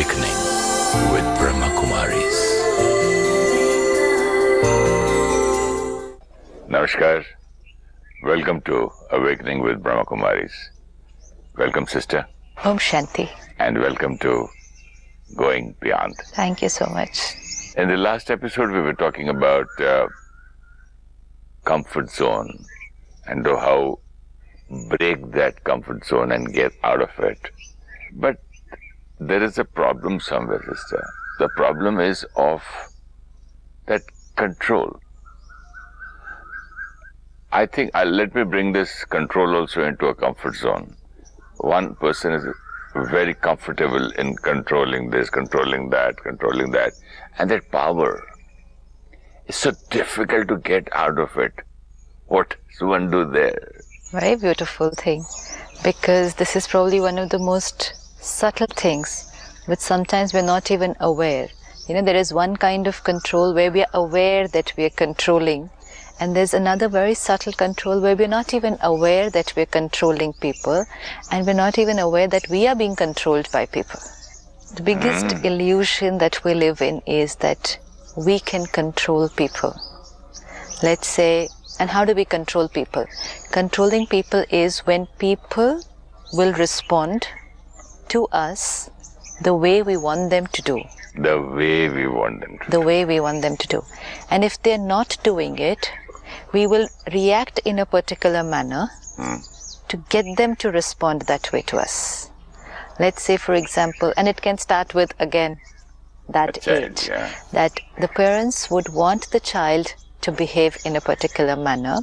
Awakening with Brahmakumaris. Namaskar. Welcome to Awakening with Brahmakumaris. Welcome, sister. Om Shanti. And welcome to Going Beyond. Thank you so much. In the last episode, we were talking about comfort zone and how break that comfort zone and get out of it. But there is a problem somewhere, sister. The problem is of that control. I think, let me bring this control also into a comfort zone. One person is very comfortable in controlling this, controlling that, and that power is so difficult to get out of it. What does one do there? Very beautiful thing, because this is probably one of the most subtle things which sometimes we're not even aware. There is one kind of control where we are aware that we are controlling, and there's another very subtle control where we're not even aware that we're controlling people, and we're not even aware that we are being controlled by people. The biggest illusion that we live in is that we can control people. Let's say, and how do we control people? Controlling people is when people will respond to us the way we want them to do. The way we want them to. The way we want them to do. And if they're not doing it, we will react in a particular manner to get them to respond that way to us. Let's say, for example, and it can start with, again, that age, that the parents would want the child to behave in a particular manner,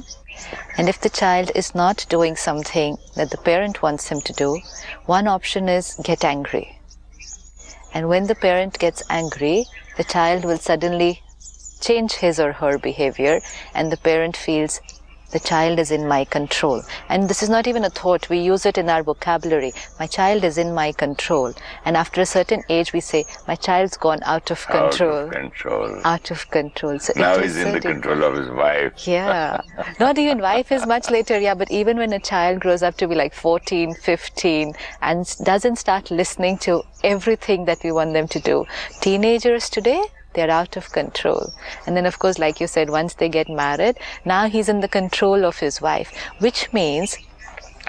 and if the child is not doing something that the parent wants him to do, one option is get angry. And when the parent gets angry, the child will suddenly change his or her behavior, and the parent feels the child is in my control. And this is not even a thought, we use it in our vocabulary. My child is in my control. And after a certain age we say, my child's gone out of control. Out of control. So now he's in the control of his wife. Yeah. Not even wife is much later, but even when a child grows up to be like 14, 15 and doesn't start listening to everything that we want them to do. Teenagers today, they're out of control. And then, of course, like you said, once they get married, now he's in the control of his wife, which means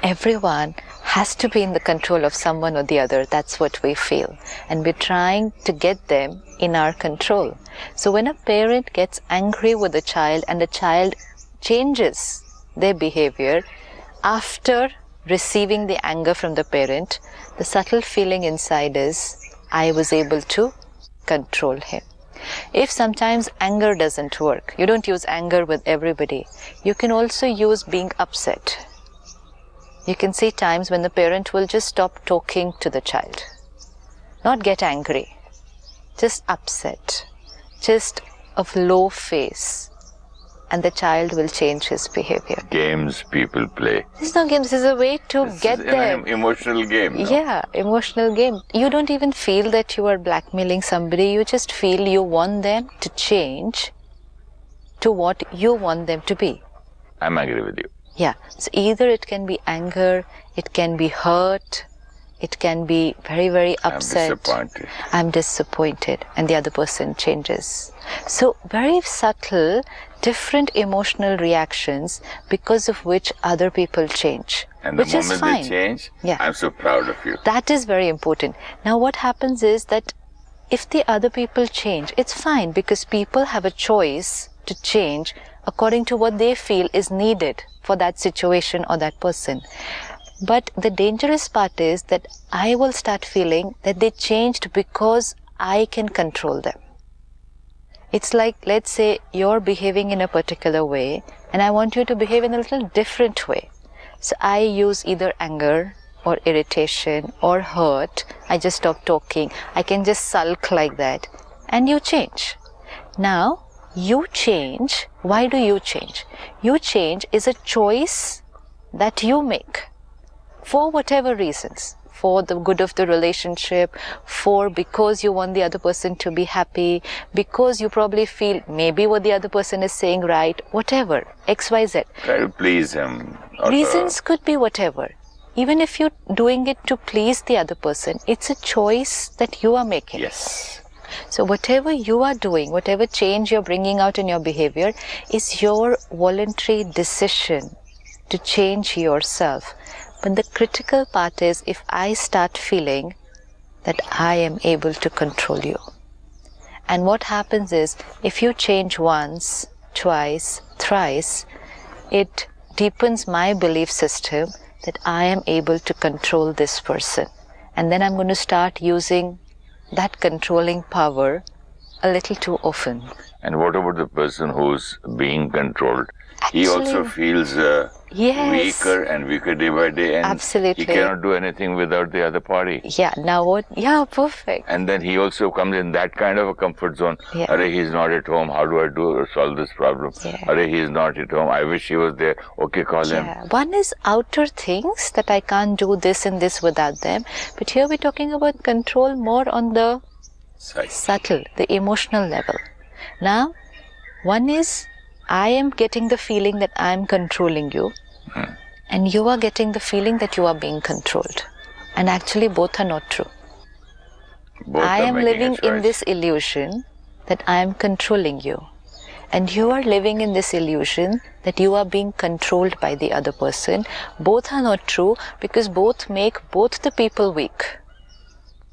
everyone has to be in the control of someone or the other. That's what we feel. And we're trying to get them in our control. So when a parent gets angry with a child and the child changes their behavior after receiving the anger from the parent, the subtle feeling inside is, I was able to control him. If sometimes anger doesn't work, you don't use anger with everybody. You can also use being upset. You can see times when the parent will just stop talking to the child. Not get angry, just upset, just of low face, and the child will change his behavior. Games people play. This is not games, this is a way to get them. An emotional game. No? Yeah, emotional game. You don't even feel that you are blackmailing somebody, you just feel you want them to change to what you want them to be. I'm angry with you. Yeah, so either it can be anger, it can be hurt, it can be very, very upset. I'm disappointed. And the other person changes. So very subtle, different emotional reactions because of which other people change. And which the is moment fine. they change, yeah. I'm so proud of you. That is very important. Now what happens is that if the other people change, it's fine because people have a choice to change according to what they feel is needed for that situation or that person. But the dangerous part is that I will start feeling that they changed because I can control them. It's like, let's say you're behaving in a particular way and I want you to behave in a little different way. So I use either anger or irritation or hurt. I just stop talking. I can just sulk like that. And you change. Now, you change. Why do you change? You change is a choice that you make. For whatever reasons, for the good of the relationship, because you want the other person to be happy, because you probably feel maybe what the other person is saying right, whatever, XYZ. Try to please him. Reasons could be whatever. even if you're doing it to please the other person, it's a choice that you are making. Yes. So whatever you are doing, whatever change you're bringing out in your behavior is your voluntary decision to change yourself. But the critical part is if I start feeling that I am able to control you. And what happens is if you change once, twice, thrice, it deepens my belief system that I am able to control this person. And then I'm going to start using that controlling power a little too often. And what about the person who's being controlled? Actually, he also feels yes, weaker and weaker day by day, and absolutely, he cannot do anything without the other party. Yeah, now what? Yeah, perfect. And then he also comes in that kind of a comfort zone. Yeah. Arey, he's not at home. How do I solve this problem? Yeah. Arey, he's not at home. I wish he was there. Okay, call him. One is outer things that I can't do this and this without them. But here we're talking about control more on the subtle, the emotional level. Now, one is I am getting the feeling that I am controlling you, and you are getting the feeling that you are being controlled. And actually both are not true. I am living in this illusion that I am controlling you. And you are living in this illusion that you are being controlled by the other person. Both are not true because both make both the people weak.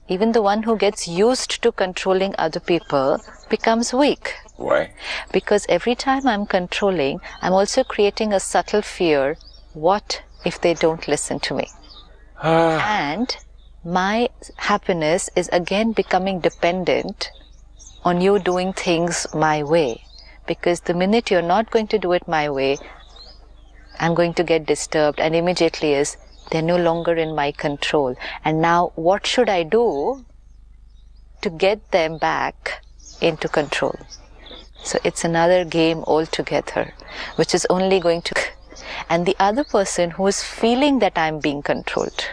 Even the one who gets used to controlling other people becomes weak. Why? Because every time I'm controlling, I'm also creating a subtle fear. What if they don't listen to me? And my happiness is again becoming dependent on you doing things my way. Because the minute you're not going to do it my way, I'm going to get disturbed, and immediately is, they're no longer in my control. And now what should I do to get them back into control? So it's another game altogether, which is only going to... And the other person who is feeling that I'm being controlled,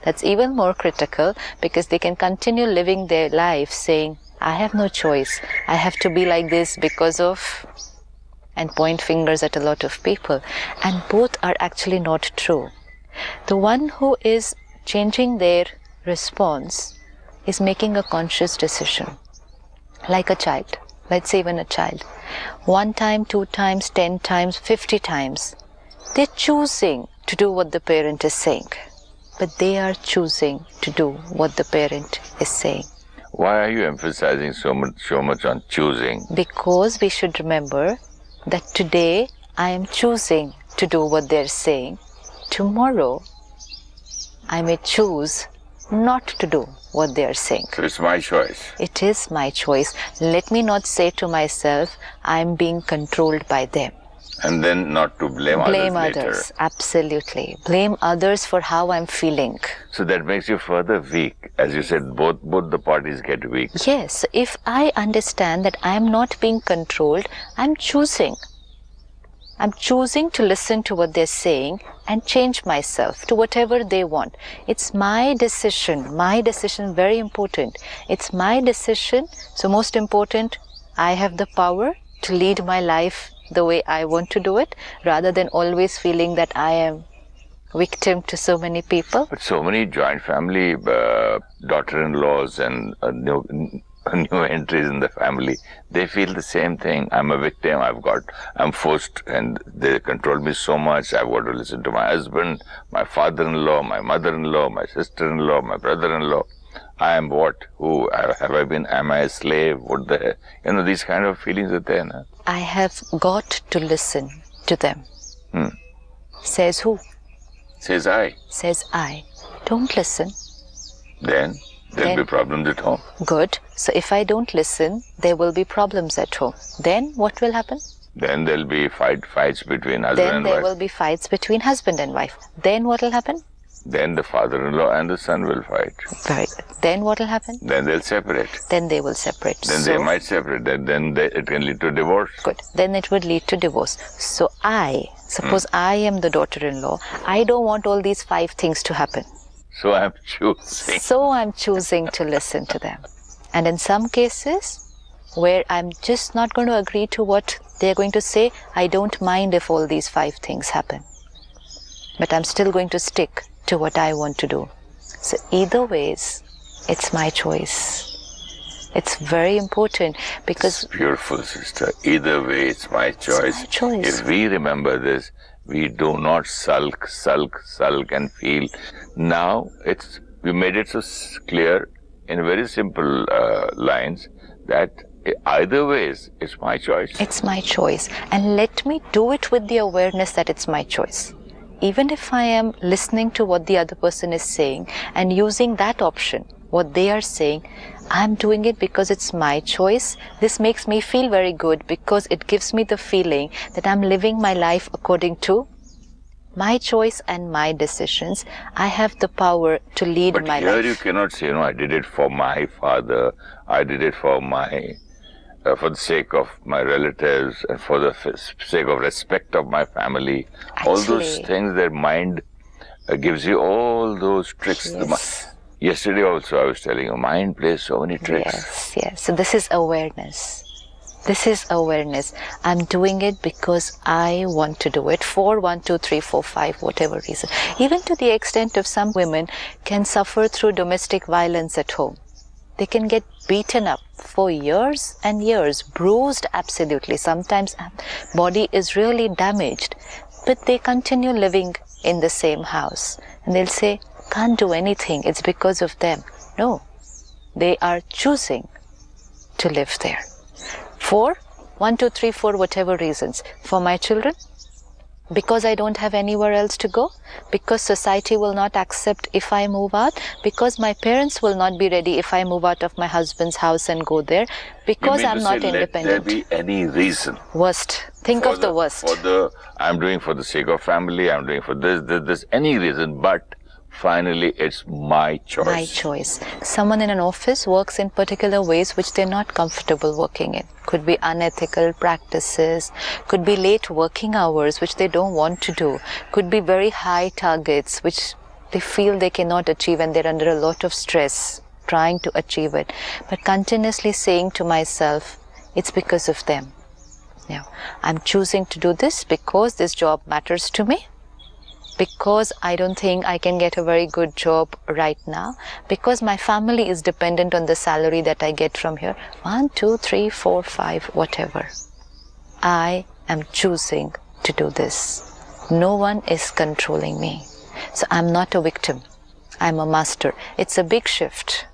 that's even more critical because they can continue living their life saying, I have no choice. I have to be like this because of... and point fingers at a lot of people. And both are actually not true. The one who is changing their response is making a conscious decision. Like a child. Let's say even a child. 1 time, 2 times, 10 times, 50 times. They're choosing to do what the parent is saying. But they are choosing to do what the parent is saying. Why are you emphasizing so much on choosing? Because we should remember that today I am choosing to do what they're saying. Tomorrow I may choose not to do what they are saying. So it's my choice. It is my choice. Let me not say to myself, I'm being controlled by them. And then not to blame others later. Absolutely. Blame others for how I'm feeling. So that makes you further weak. As you said, both the parties get weak. Yes. If I understand that I'm not being controlled, I'm choosing. I'm choosing to listen to what they're saying and change myself to whatever they want. It's my decision, very important. It's my decision, so most important, I have the power to lead my life the way I want to do it, rather than always feeling that I am victim to so many people. But so many joint family daughter-in-laws and new entries in the family, they feel the same thing. I'm a victim, I'm forced, and they control me so much. I've got to listen to my husband, my father-in-law, my mother-in-law, my sister-in-law, my brother-in-law. I am what? Who have I been? Am I a slave? What the heck? These kind of feelings are there. No? I have got to listen to them. Says who? Says I. Says I. Don't listen. Then there'll be problems at home. Good. So if I don't listen, there will be problems at home. Then what will happen? Then there'll be fights between husband and wife. Then there will be fights between husband and wife. Then what will happen? Then the father-in-law and the son will fight. Very good. Then what will happen? Then they'll separate. Then they will separate. Then they might separate. Then it can lead to divorce. Good. Then it would lead to divorce. So suppose I am the daughter-in-law, I don't want all these 5 things to happen. So I'm choosing. So I'm choosing to listen to them. And in some cases, where I'm just not going to agree to what they're going to say, I don't mind if all these 5 things happen. but I'm still going to stick to what I want to do. So either ways, it's my choice. It's very important because... It's beautiful, sister. Either way, it's my choice. It's my choice. If we remember this, we do not sulk and feel. Now, we made it so clear in very simple lines that either ways, it's my choice. It's my choice. And let me do it with the awareness that it's my choice. Even if I am listening to what the other person is saying and using that option, what they are saying, I'm doing it because it's my choice. This makes me feel very good because it gives me the feeling that I'm living my life according to my choice and my decisions. I have the power to lead my life. But here you cannot say, I did it for my father, I did it for for the sake of my relatives and for the sake of respect of my family. All those things, their mind gives you all those tricks. Yes. Yesterday also I was telling you, mind plays so many tricks. Yes. So this is awareness. This is awareness. I'm doing it because I want to do it for 1, 2, 3, 4, 5, whatever reason. Even to the extent of some women can suffer through domestic violence at home. They can get beaten up for years and years, bruised absolutely. Sometimes body is really damaged, but they continue living in the same house. And they'll say, can't do anything, it's because of them. No, they are choosing to live there. For 1, 2, 3, 4, whatever reasons. For my children, because I don't have anywhere else to go, because society will not accept if I move out, because my parents will not be ready if I move out of my husband's house and go there, because I'm not independent. Let there be any reason. Worst. Think of the worst. I'm doing for the sake of family, I'm doing for this, any reason, but finally it's my choice. My choice. Someone in an office works in particular ways which they're not comfortable working in. Could be unethical practices, could be late working hours which they don't want to do, could be very high targets which they feel they cannot achieve and they're under a lot of stress trying to achieve it. But continuously saying to myself, it's because of them. I'm choosing to do this because this job matters to me, because I don't think I can get a very good job right now, because my family is dependent on the salary that I get from here. 1, 2, 3, 4, 5, whatever. I am choosing to do this. No one is controlling me. So I'm not a victim. I'm a master. It's a big shift.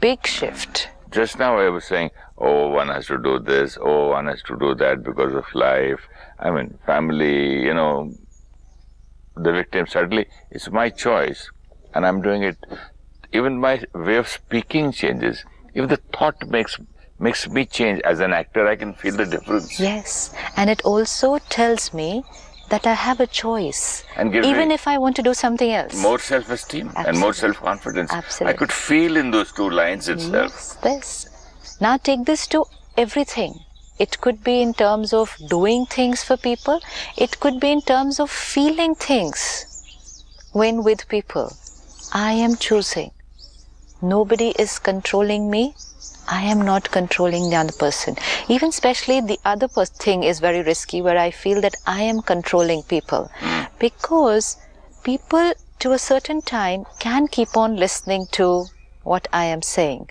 Big shift. Just now I was saying, one has to do this, one has to do that because of life. I mean, family, the victim, suddenly it's my choice and I'm doing it. Even my way of speaking changes. If the thought makes me change as an actor, I can feel the difference. Yes, and it also tells me that I have a choice, and even if I want to do something else. More self-esteem and more self-confidence. Absolutely. I could feel in those 2 lines itself. Yes. Now take this to everything. It could be in terms of doing things for people. It could be in terms of feeling things when with people. I am choosing. Nobody is controlling me. I am not controlling the other person. Even especially the other thing is very risky, where I feel that I am controlling people. Because people to a certain time can keep on listening to what I am saying.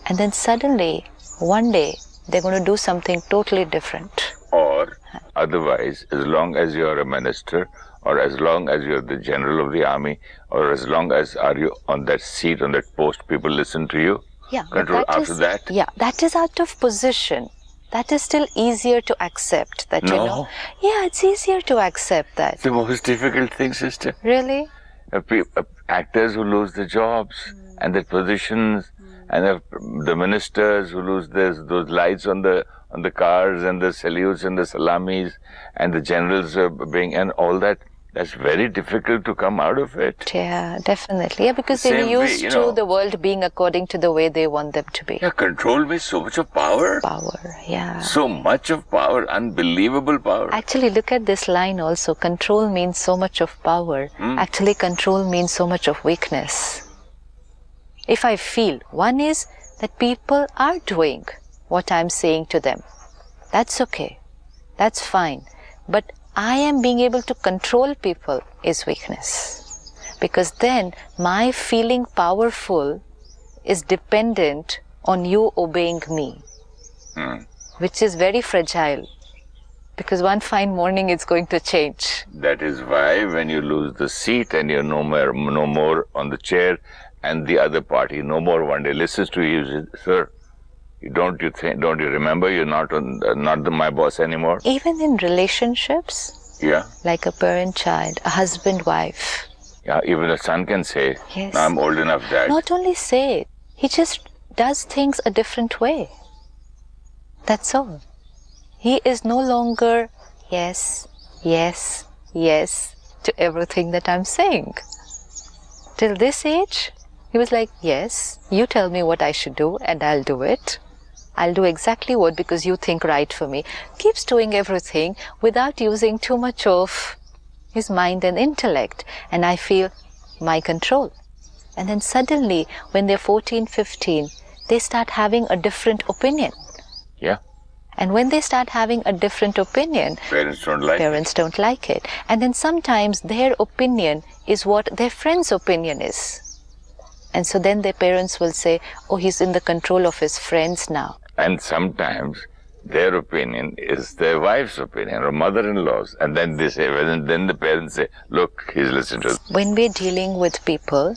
And then suddenly, one day, they're going to do something totally different. Or otherwise, as long as you're a minister, or as long as you're the general of the army, or as long as are you on that seat, on that post, people listen to you. Yeah, control after that. Yeah, that is out of position. That is still easier to accept. That Yeah, it's easier to accept that. The most difficult thing, sister. Really? Actors who lose their jobs and their positions, and the ministers who lose those lights on the cars and the salutes and the salamis, and the generals being and all that. That's very difficult to come out of it. Yeah, definitely. Yeah, because they're used to the world being according to the way they want them to be. Yeah, control means so much of power. Power, yeah. So much of power, unbelievable power. Actually, look at this line also. Control means so much of power. Actually, control means so much of weakness. If I feel, one is that people are doing what I'm saying to them. That's okay. That's fine. But I am being able to control people is weakness. Because then my feeling powerful is dependent on you obeying me, which is very fragile. Because one fine morning it's going to change. That is why when you lose the seat and you're no more on the chair, and the other party no more one day listens to you, says, sir, don't you remember you're not my boss anymore? Even in relationships, Yeah. like a parent-child, a husband-wife. Yeah, even a son can say, Yes. I'm old enough, Dad. Not only say it, he just does things a different way. That's all. He is no longer yes, yes, yes to everything that I'm saying. Till this age, he was like, yes, you tell me what I should do and I'll do it. I'll do exactly what because you think right for me. Keeps doing everything without using too much of his mind and intellect. And I feel my control. And then suddenly, when they're 14, 15, they start having a different opinion. Yeah. And when they start having a different opinion, Parents don't like it. And then sometimes their opinion is what their friend's opinion is. And so then their parents will say, oh, he's in the control of his friends now. And sometimes their opinion is their wife's opinion or mother-in-law's. And then they say, well, and then the parents say, look, he's listening to us. When we're dealing with people,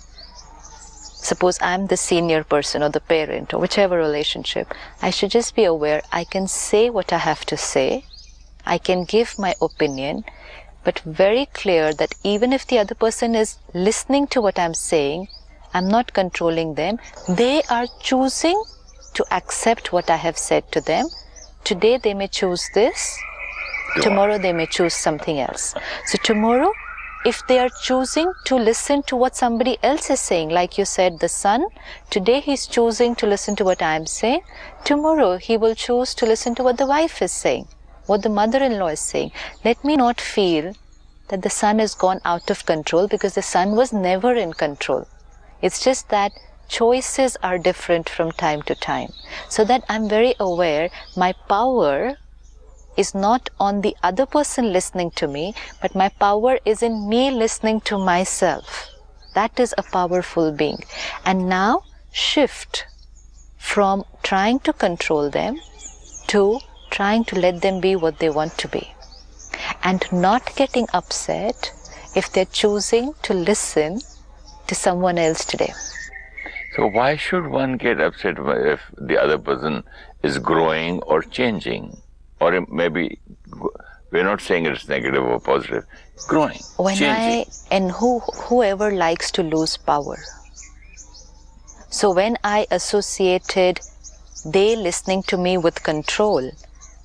suppose I'm the senior person or the parent or whichever relationship, I should just be aware I can say what I have to say, I can give my opinion, but very clear that even if the other person is listening to what I'm saying, I'm not controlling them. They are choosing to accept what I have said to them. Today they may choose this, tomorrow they may choose something else. So tomorrow, if they are choosing to listen to what somebody else is saying, like you said, the son, today he's choosing to listen to what I'm saying, tomorrow he will choose to listen to what the wife is saying, what the mother-in-law is saying. Let me not feel that the son has gone out of control because the son was never in control. It's just that choices are different from time to time. So that I'm very aware my power is not on the other person listening to me, but my power is in me listening to myself. That is a powerful being. And now shift from trying to control them to trying to let them be what they want to be. And not getting upset if they're choosing to listen to someone else today. So why should one get upset if the other person is growing or changing? Or maybe, we're not saying it's negative or positive, growing, changing. Whoever likes to lose power. So when I associated they listening to me with control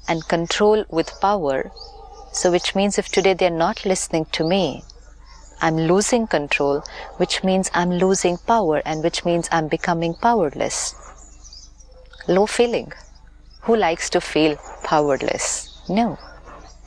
and control with power, so which means if today they're not listening to me, I'm losing control, which means I'm losing power and which means I'm becoming powerless. Low feeling. Who likes to feel powerless? No.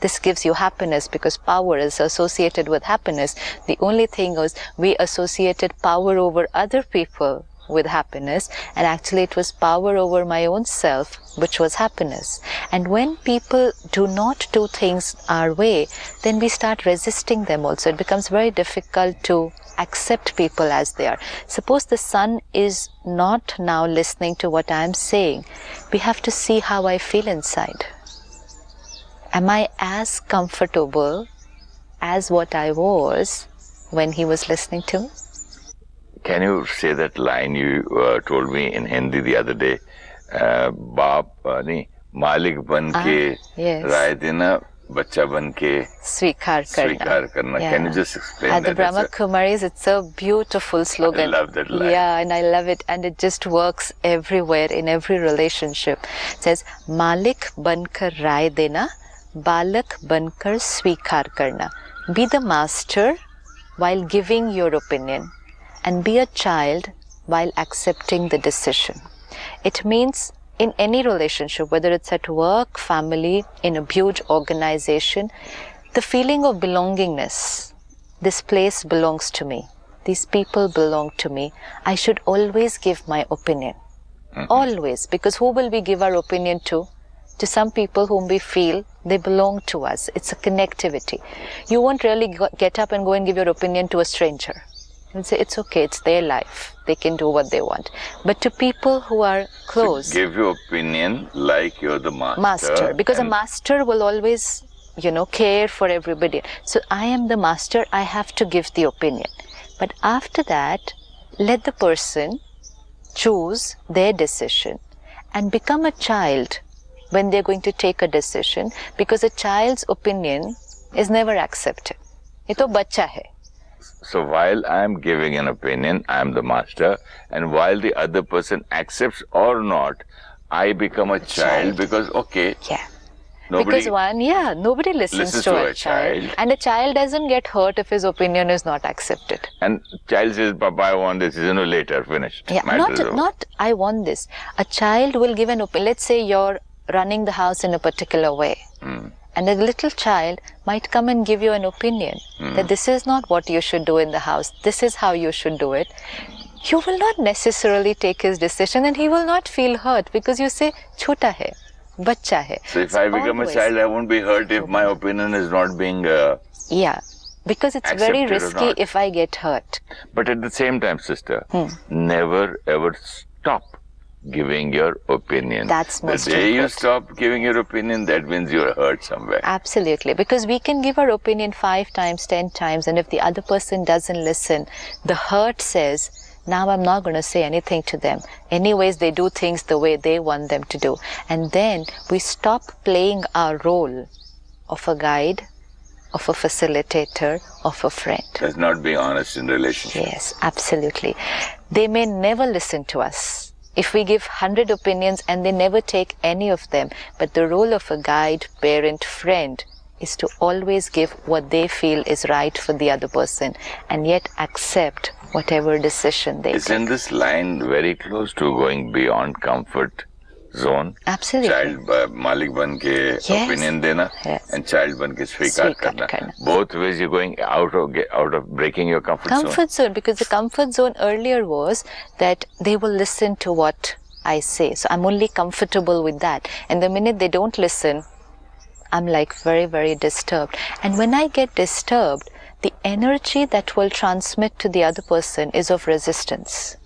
This gives you happiness because power is associated with happiness. The only thing is we associated power over other people with happiness, and actually it was power over my own self which was happiness. And when people do not do things our way, then we start resisting them also. It becomes very difficult to accept people as they are. Suppose the son is not now listening to what I am saying, we have to see how I feel inside. Am I as comfortable as what I was when he was listening to me? Can you say that line you told me in Hindi the other day? Baap nahi, Malik ban ke raay dena, bacha ban ke Sweekar karna. Yeah. Can you just explain that? At the Brahmakumaris, it's a beautiful slogan. I love that line. Yeah, and I love it. And it just works everywhere, in every relationship. It says, Malik bankar raay dena, balak bankar sweekar karna. Be the master while giving your opinion, and be a child while accepting the decision. It means in any relationship, whether it's at work, family, in a huge organization, the feeling of belongingness, this place belongs to me, these people belong to me, I should always give my opinion. Always, because who will we give our opinion to? To some people whom we feel They belong to us. It's a connectivity. You won't really get up and go and give your opinion to a stranger. You'll say, it's okay, it's their life. They can do what they want. But to people who are close... So give your opinion like you're the master. Master. Because a master will always, care for everybody. So I am the master, I have to give the opinion. But after that, let the person choose their decision and become a child when they're going to take a decision, because a child's opinion is never accepted. Ye to bachcha hai. So while I am giving an opinion, I am the master, and while the other person accepts or not, I become a child because, okay, nobody listens to a child. And a child doesn't get hurt if his opinion is not accepted. And child says, Papa, I want this, later, finished. Yeah, not I want this. A child will give an opinion. Let's say you're running the house in a particular way. And a little child might come and give you an opinion that this is not what you should do in the house. This is how you should do it. You will not necessarily take his decision and he will not feel hurt because you say, chota hai, bachcha hai. So if I become a child, I won't be hurt if my opinion is not being because it's very risky if I get hurt. But at the same time, sister, never ever stop giving your opinion. That's most The day important. you stop giving your opinion, that means you're hurt somewhere. Absolutely. Because we can give our opinion 5 times, 10 times, and if the other person doesn't listen, the hurt says, now I'm not going to say anything to them. Anyways, they do things the way they want them to do. And then we stop playing our role of a guide, of a facilitator, of a friend. That's not being honest in relationship. Yes, absolutely. They may never listen to us. If we give 100 opinions and they never take any of them, but the role of a guide, parent, friend is to always give what they feel is right for the other person and yet accept whatever decision they take. Isn't this line very close to going beyond comfort zone? Absolutely. Child malik ban ke opinion dena and child ban ke swikar karna. Both ways you're going out of breaking your comfort zone. Because the comfort zone earlier was that they will listen to what I say. So I'm only comfortable with that. And the minute they don't listen, I'm like very, very disturbed. And when I get disturbed, the energy that will transmit to the other person is of resistance.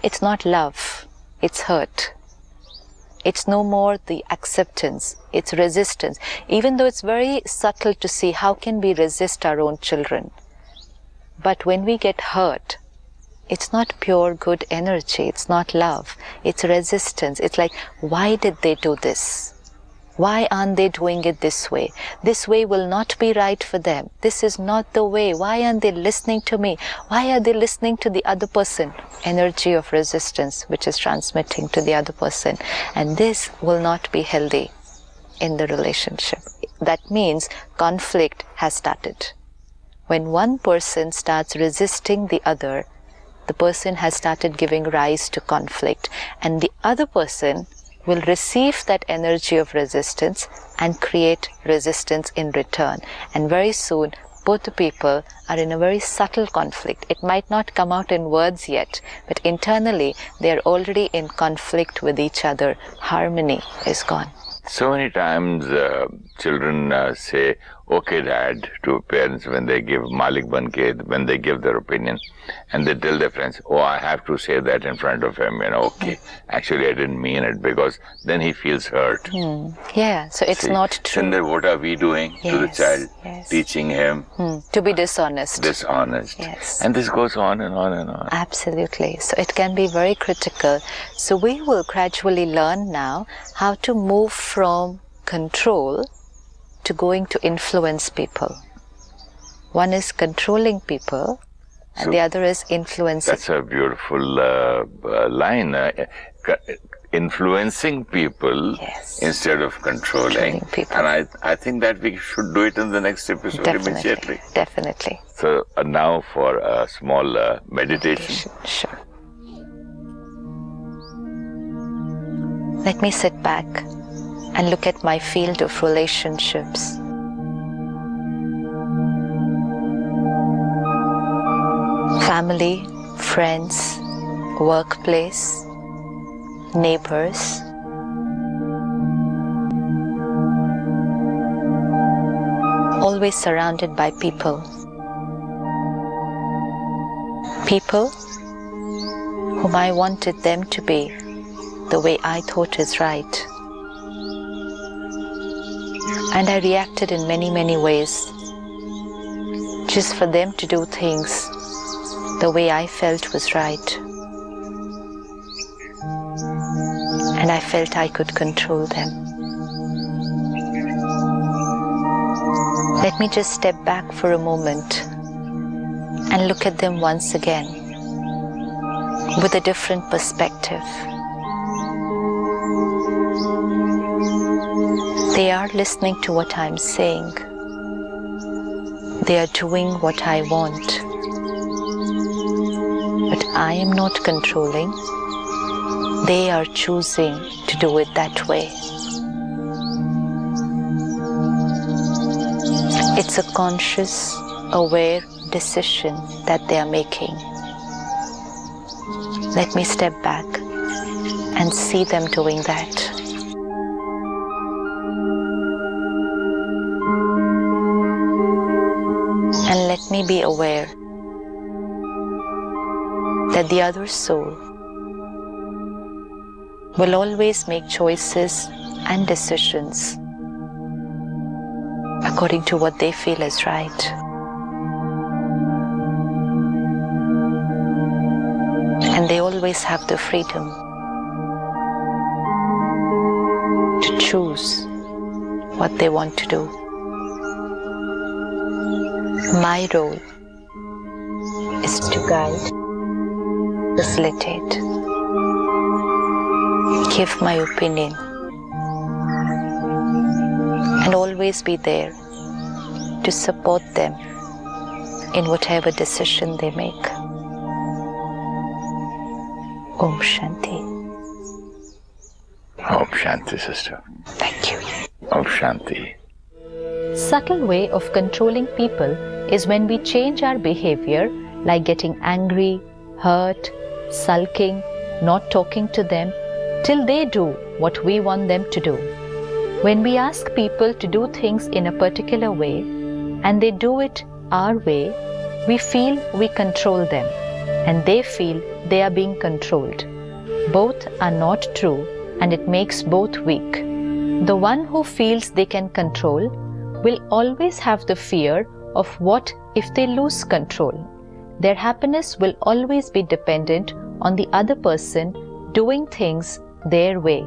It's not love, it's hurt. It's no more the acceptance, it's resistance. Even though it's very subtle to see how can we resist our own children. But when we get hurt, it's not pure good energy, it's not love, it's resistance. It's like, why did they do this? Why aren't they doing it this way? This way will not be right for them. This is not the way. Why aren't they listening to me? Why are they listening to the other person? Energy of resistance which is transmitting to the other person. And this will not be healthy in the relationship. That means conflict has started. When one person starts resisting the other, the person has started giving rise to conflict. And the other person will receive that energy of resistance and create resistance in return. And very soon, both the people are in a very subtle conflict. It might not come out in words yet, but internally, they are already in conflict with each other. Harmony is gone. So many times children say, okay dad, to parents when they give Malik Banke, when they give their opinion, and they tell their friends, oh, I have to say that in front of him, okay. Actually, I didn't mean it, because then he feels hurt. Yeah, so it's not true. Sindar, what are we doing to the child? Teaching him to be dishonest. Yes. And this goes on and on and on. Absolutely. So it can be very critical. So we will gradually learn now how to move from control to going to influence people. One is controlling people and the other is influencing. That's a beautiful line. Influencing people instead of controlling people. And I think that we should do it in the next episode immediately. Definitely. So now for a small meditation. Sure. Let me sit back and look at my field of relationships. Family, friends, workplace, neighbors. always surrounded by people. People whom I wanted them to be the way I thought is right. And I reacted in many, many ways just for them to do things the way I felt was right. And I felt I could control them. Let me just step back for a moment and look at them once again with a different perspective. They are listening to what I'm saying. They are doing what I want. But I am not controlling. They are choosing to do it that way. It's a conscious, aware decision that they are making. Let me step back and see them doing that. And let me be aware that the other soul will always make choices and decisions according to what they feel is right. And they always have the freedom to choose what they want to do. My role is to guide, facilitate, give my opinion, and always be there to support them in whatever decision they make. Om Shanti. Om Shanti, sister. Thank you. Om Shanti. Subtle way of controlling people is when we change our behavior, like getting angry, hurt, sulking, not talking to them, till they do what we want them to do. When we ask people to do things in a particular way and they do it our way, we feel we control them and they feel they are being controlled. Both are not true and it makes both weak. The one who feels they can control will always have the fear of what if they lose control. Their happiness will always be dependent on the other person doing things their way.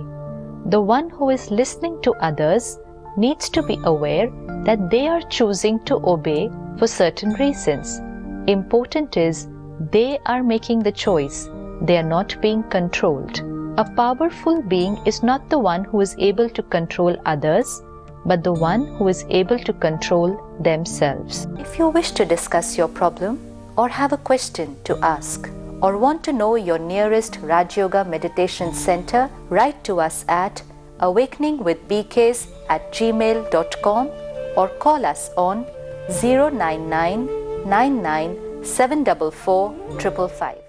The one who is listening to others needs to be aware that they are choosing to obey for certain reasons. Important is they are making the choice. They are not being controlled. A powerful being is not the one who is able to control others, but the one who is able to control themselves. If you wish to discuss your problem or have a question to ask or want to know your nearest Rajayoga meditation center, write to us at awakeningwithbks@gmail.com or call us on 099 99 744 555.